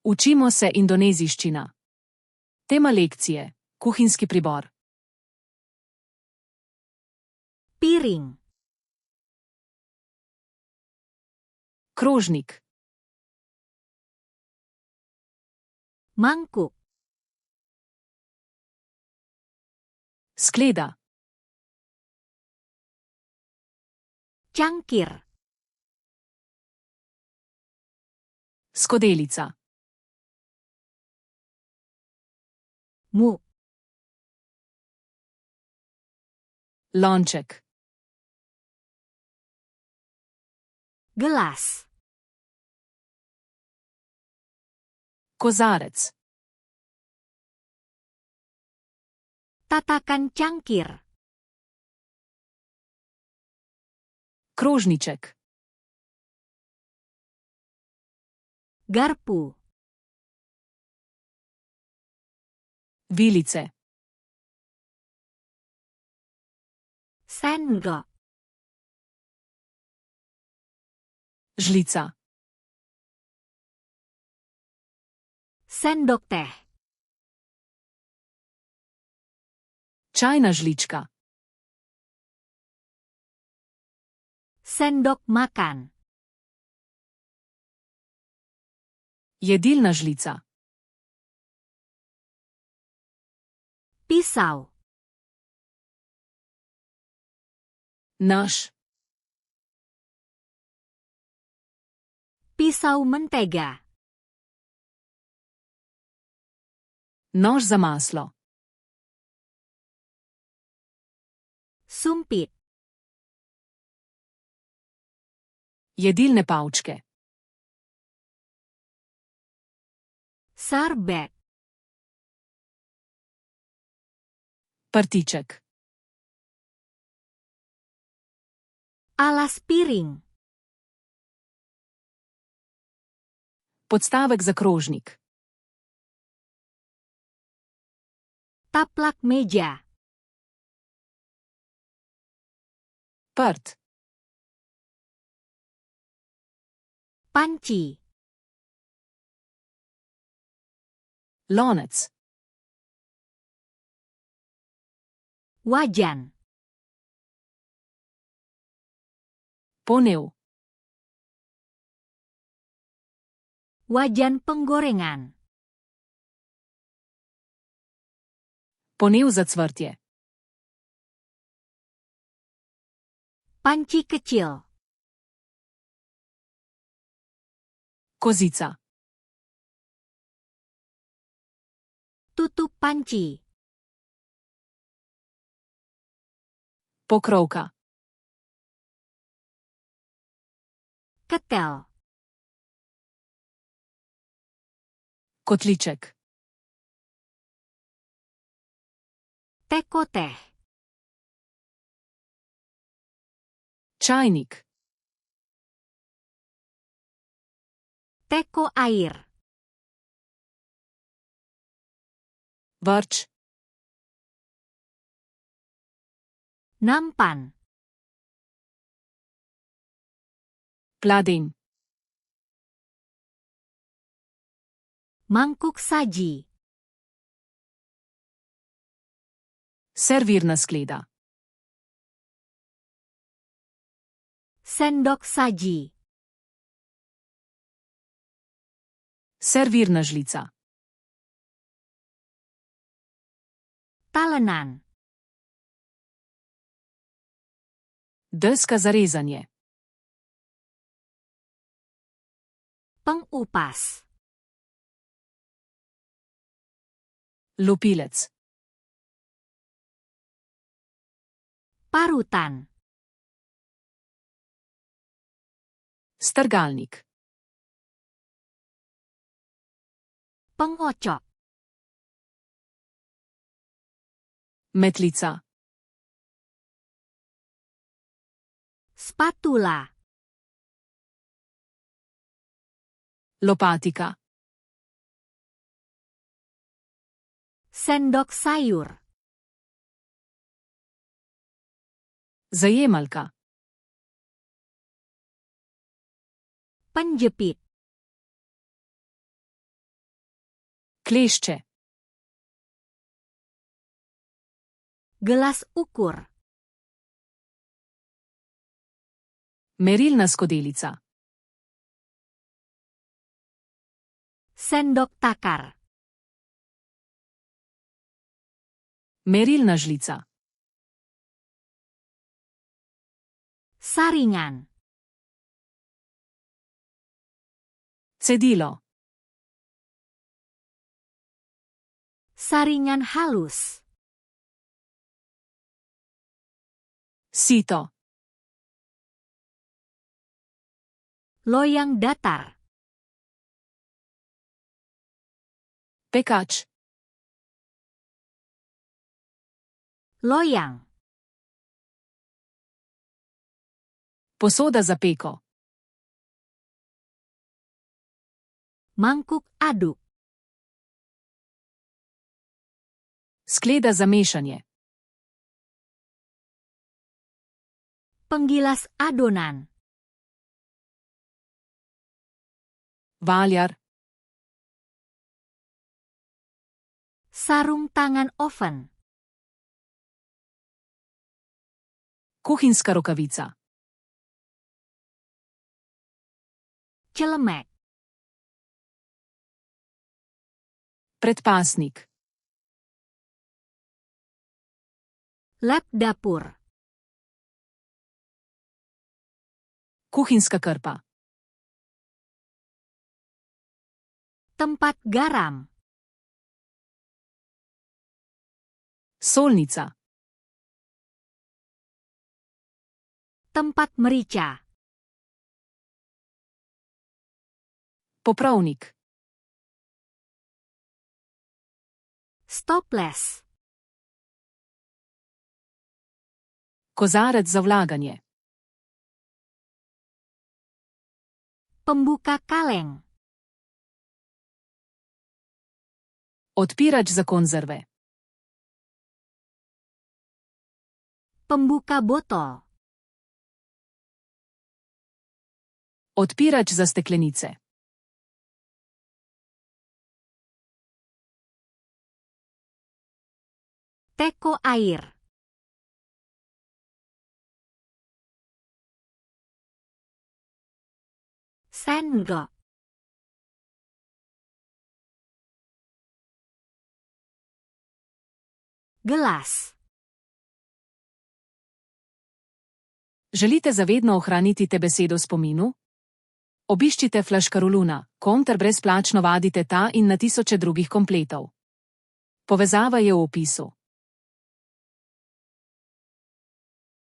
Učimo se indoneziščina. Tema lekcije: kuhinjski pribor. Piring. Krožnik. Mangkuk. Skleda. Cangkir. Skodelica. Muk. Lonček. Gelas. Kozarec. Tatakan cangkir. Krožniček. Garpu. Vilice. Sendok. Žlica. Sendok teh. Čajna žlička. Sendok makan. Jedilna žlica. Pisau. Nož. Pisau mentega. Nož za maslo. Sumpit. Jedilne palčke. Sarbek. Prtiček. Alas piring. Podstavek za krožnik. Taplak meja. Prt. Panci. Lonec. Wajan. Ponev. Wajan penggorengan. Ponev za cvrtje. Panci kecil. Kozica. Tutup panci. Pokrovka. Ketel. Kotliček. Teko teh. Čajnik. Teko air. Vrč. Nampan. Pladenj. Mangkuk saji. Servirna skleda. Sendok saji. Servirna žlica. Talenan. Deska za rezanje. Pengupas. Lupilec. Parutan. Strgalnik. Pengocok. Metlica. Spatula. Lopatika. Sendok sayur. Zajemalka. Penjepit. Klešče. Gelas ukur. Merilna skodelica. Sendok takar. Merilna žlica. Saringan. Cedilo. Saringan halus. Sito. Loyang datar. Pekač. Loyang. Posoda za peko. Mangkuk aduk. Skleda za mešanje. Penggilas adonan. Valjar. Sarung tangan oven. Kuhinjska rokavica. Celemek. Predpasnik. Lep dapur. Kuhinjska krpa. Tempat garam. Solnica. Tempat merica. Popravnik. Stoples. Kozarec za vlaganje. Pembuka kaleng. Odpirač za konzerve. Pembuka botol. Odpirač za steklenice. Teko air. Sendok. Gelas. Želite zavedno ohraniti te besedo v spominu? Obiščite Flaškaroluna, ter brezplačno vadite ta in na tisoče drugih kompletov. Povezava je v opisu.